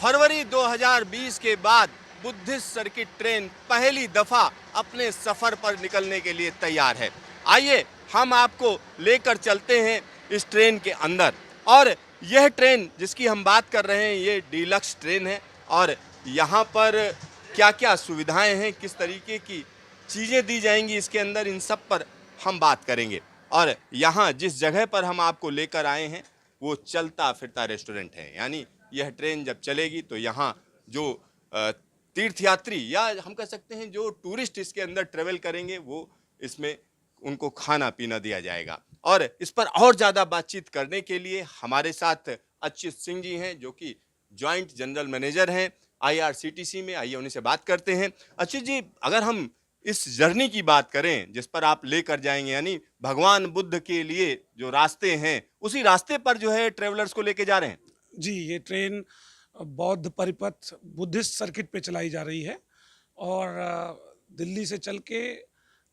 फरवरी 2020 के बाद Buddhist circuit train पहली दफा अपने सफर पर निकलने के लिए तैयार है। आइए हम आपको लेकर चलते हैं इस ट्रेन के अंदर। और यह ट्रेन जिसकी हम बात कर रहे हैं ये डीलक्स ट्रेन है। और यहाँ पर क्या क्या सुविधाएं हैं, किस तरीके की चीज़ें दी जाएंगी इसके अंदर, इन सब पर हम बात करेंगे। और यहाँ जिस जगह पर हम आपको लेकर आए हैं वो चलता फिरता रेस्टोरेंट है। यानी यह ट्रेन जब चलेगी तो यहाँ जो तीर्थयात्री या हम कह सकते हैं जो टूरिस्ट इसके अंदर ट्रेवल करेंगे वो इसमें उनको खाना पीना दिया जाएगा। और इस पर और ज़्यादा बातचीत करने के लिए हमारे साथ अच्युत सिंह जी हैं जो कि जॉइंट जनरल मैनेजर हैं आईआरसीटीसी में। आइए उन्हीं से बात करते हैं। अच्युत जी, अगर हम इस जर्नी की बात करें जिस पर आप लेकर जाएंगे, यानी भगवान बुद्ध के लिए जो रास्ते हैं उसी रास्ते पर जो है ट्रेवलर्स को लेके जा रहे हैं। जी, ये ट्रेन बौद्ध परिपथ बुद्धिस्ट सर्किट पे चलाई जा रही है और दिल्ली से चल के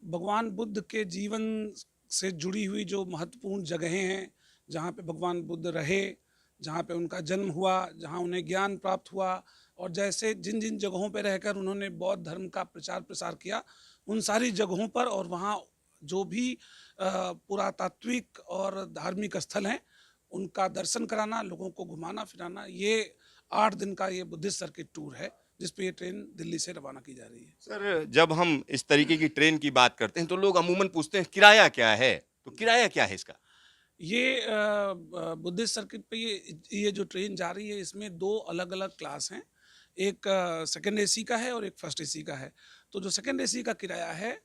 भगवान बुद्ध के जीवन से जुड़ी हुई जो महत्वपूर्ण जगहें हैं, जहाँ पे भगवान बुद्ध रहे, जहाँ पे उनका जन्म हुआ, जहाँ उन्हें ज्ञान प्राप्त हुआ और जैसे जिन जिन जगहों पे रहकर उन्होंने बौद्ध धर्म का प्रचार प्रसार किया, उन सारी जगहों पर और वहाँ जो भी पुरातात्विक और धार्मिक स्थल हैं उनका दर्शन कराना, लोगों को घुमाना फिराना, ये 8 दिन का ये बुद्धिस्ट सर्किट टूर है जिस पे ये ट्रेन दिल्ली से रवाना की जा रही है। सर, जब हम इस तरीके की ट्रेन की बात करते हैं तो लोग अमूमन पूछते हैं किराया क्या है, तो किराया क्या है इसका? ये बुद्धिस्ट सर्किट पे ये जो ट्रेन जा रही है इसमें 2 अलग-अलग क्लास हैं। एक सेकंड एसी का है और एक फर्स्ट एसी का है। तो जो सेकंड एसी का किराया है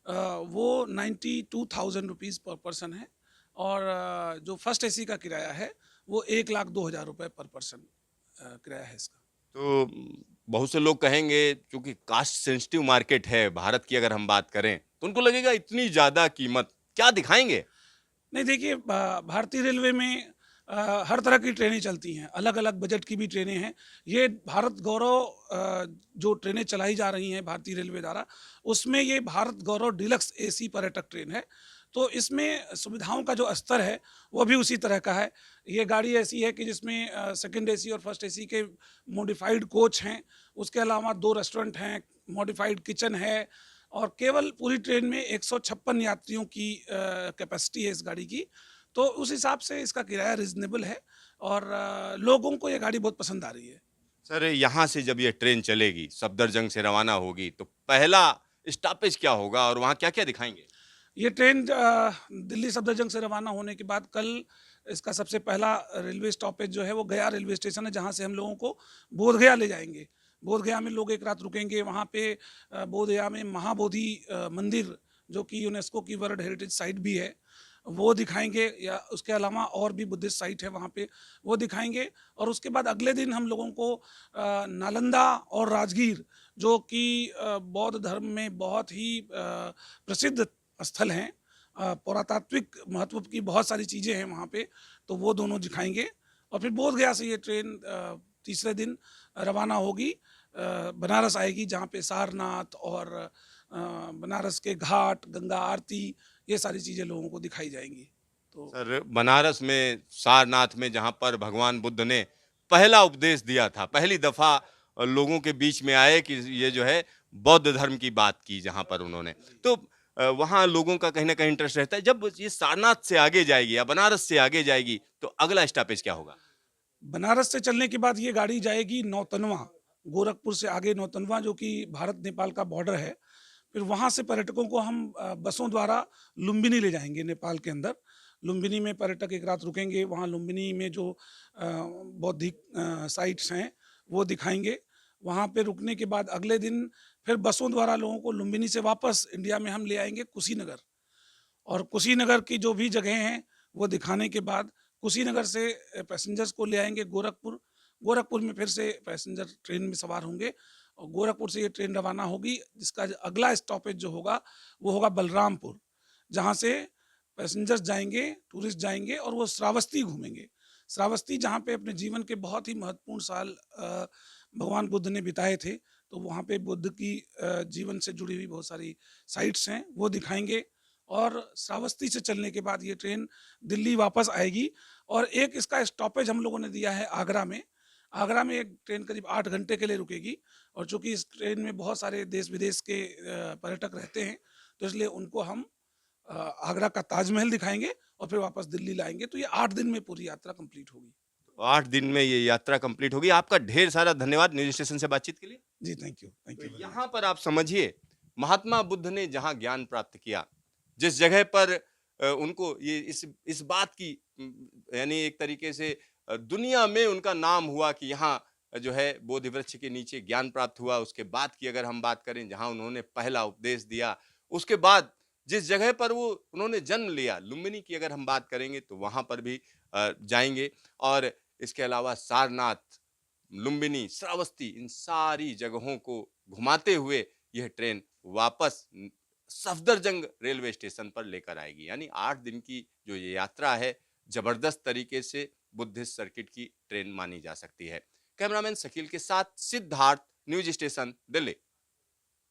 वो 92,000 रुपीज़ पर पर्सन है और जो फर्स्ट एसी का किराया है वो 1,02,000 रुपये पर पर्सन किराया है इसका। तो बहुत से लोग कहेंगे क्योंकि कास्ट सेंसिटिव मार्केट है भारत की, अगर हम बात करें तो उनको लगेगा इतनी ज़्यादा कीमत, क्या दिखाएंगे? नहीं देखिए, भारतीय रेलवे में हर तरह की ट्रेनें चलती हैं, अलग अलग बजट की भी ट्रेनें हैं। ये भारत गौरव जो ट्रेनें चलाई जा रही हैं भारतीय रेलवे द्वारा, उसमें ये भारत गौरव डीलक्स एसी पर्यटक ट्रेन है। तो इसमें सुविधाओं का जो स्तर है वो भी उसी तरह का है। ये गाड़ी ऐसी है कि जिसमें सेकंड एसी और फर्स्ट एसी के मॉडिफाइड कोच हैं, उसके अलावा 2 रेस्टोरेंट हैं, मॉडिफाइड किचन है और केवल पूरी ट्रेन में 156 यात्रियों की कैपेसिटी है इस गाड़ी की। तो उस हिसाब से इसका किराया रिजनेबल है और लोगों को ये गाड़ी बहुत पसंद आ रही है। सर, यहाँ से जब ये ट्रेन चलेगी, सफदरजंग से रवाना होगी, तो पहला स्टॉपेज क्या होगा और वहाँ क्या-क्या दिखाएंगे? ये ट्रेन दिल्ली सफदरजंग से रवाना होने के बाद कल इसका सबसे पहला रेलवे स्टॉपेज जो है वो गया रेलवे स्टेशन है, जहाँ से हम लोगों को बोधगया ले जाएंगे। बोधगया में लोग एक रात रुकेंगे। वहाँ पे बोधगया में महाबोधि मंदिर जो कि यूनेस्को की वर्ल्ड हेरिटेज साइट भी है वो दिखाएंगे, या उसके अलावा और भी बुद्धिस्ट साइट है वहाँ पे वो दिखाएंगे। और उसके बाद अगले दिन हम लोगों को नालंदा और राजगीर जो कि बौद्ध धर्म में बहुत ही प्रसिद्ध स्थल हैं, पुरातात्विक महत्व की बहुत सारी चीज़ें हैं वहाँ पे, तो वो दोनों दिखाएंगे। और फिर बोधगया से ये ट्रेन तीसरे दिन रवाना होगी, बनारस आएगी जहाँ पे सारनाथ और बनारस के घाट, गंगा आरती, ये सारी चीज़ें लोगों को दिखाई जाएंगी। तो सर, बनारस में सारनाथ में जहाँ पर भगवान बुद्ध ने पहला उपदेश दिया था, पहली दफ़ा लोगों के बीच में आए कि ये जो है बौद्ध धर्म की बात की जहाँ पर उन्होंने, तो वहाँ लोगों का कहीं न कहीं इंटरेस्ट रहता है। जब ये सारनाथ से आगे जाएगी या बनारस से आगे जाएगी, तो अगला स्टॉपेज क्या होगा? बनारस से चलने के बाद ये गाड़ी जाएगी नौतनवा, गोरखपुर से आगे नौतनवा जो कि भारत नेपाल का बॉर्डर है। फिर वहाँ से पर्यटकों को हम बसों द्वारा लुम्बिनी ले जाएंगे नेपाल के अंदर। लुम्बिनी में पर्यटक एक रात रुकेंगे, वहाँ लुम्बिनी में जो बौद्धिक साइट्स हैं वो दिखाएंगे। वहाँ पे रुकने के बाद अगले दिन फिर बसों द्वारा लोगों को लुम्बिनी से वापस इंडिया में हम ले आएंगे कुशीनगर। और कुशीनगर की जो भी जगह हैं वो दिखाने के बाद कुशीनगर से पैसेंजर्स को ले आएंगे गोरखपुर। गोरखपुर में फिर से पैसेंजर ट्रेन में सवार होंगे और गोरखपुर से ये ट्रेन रवाना होगी, जिसका अगला स्टॉपेज जो होगा वो होगा बलरामपुर, जहाँ से पैसेंजर्स जाएंगे, टूरिस्ट जाएंगे और वो श्रावस्ती घूमेंगे। श्रावस्ती जहाँ पे अपने जीवन के बहुत ही महत्वपूर्ण साल भगवान बुद्ध ने बिताए थे, तो वहाँ पे बुद्ध की जीवन से जुड़ी हुई बहुत सारी साइट्स हैं वो दिखाएंगे। और श्रावस्ती से चलने के बाद ये ट्रेन दिल्ली वापस आएगी और एक इसका स्टॉपेज हम लोगों ने दिया है आगरा में। आगरा में एक ट्रेन करीब 8 घंटे के लिए रुकेगी, और चूँकि इस ट्रेन में बहुत सारे देश-विदेश के पर्यटक रहते हैं, तो इसलिए उनको हम आगरा का ताजमहल दिखाएँगे और फिर वापस दिल्ली लाएँगे, तो ये 8 दिन में पूरी यात्रा कंप्लीट होगी। 8 दिन में ये यात्रा कंप्लीट होगी। आपका ढेर सारा धन्यवाद न्यूज़ स्टेशन से बातचीत के लिए। जी, थैंक यू तो वेरी यहाँ मच। पर आप समझिए, महात्मा बुद्ध ने जहाँ ज्ञान प्राप्त किया, जिस जगह पर उनको ये इस बात की यानी एक तरीके से दुनिया में उनका नाम हुआ कि यहाँ जो है बोधि वृक्ष के नीचे ज्ञान प्राप्त हुआ। उसके बाद की अगर हम बात करें, जहाँ उन्होंने पहला उपदेश दिया, उसके बाद जिस जगह पर वो उन्होंने जन्म लिया, लुम्बिनी की अगर हम बात करेंगे तो वहाँ पर भी जाएँगे। और इसके अलावा सारनाथ, लुम्बिनी, श्रावस्ती, इन सारी जगहों को घुमाते हुए यह ट्रेन वापस सफदरजंग रेलवे स्टेशन पर लेकर आएगी। यानी 8 दिन की जो ये यात्रा है, जबरदस्त तरीके से बुद्धिस्ट सर्किट की ट्रेन मानी जा सकती है। कैमरामैन शकील के साथ सिद्धार्थ, न्यूज़ स्टेशन, दिल्ली।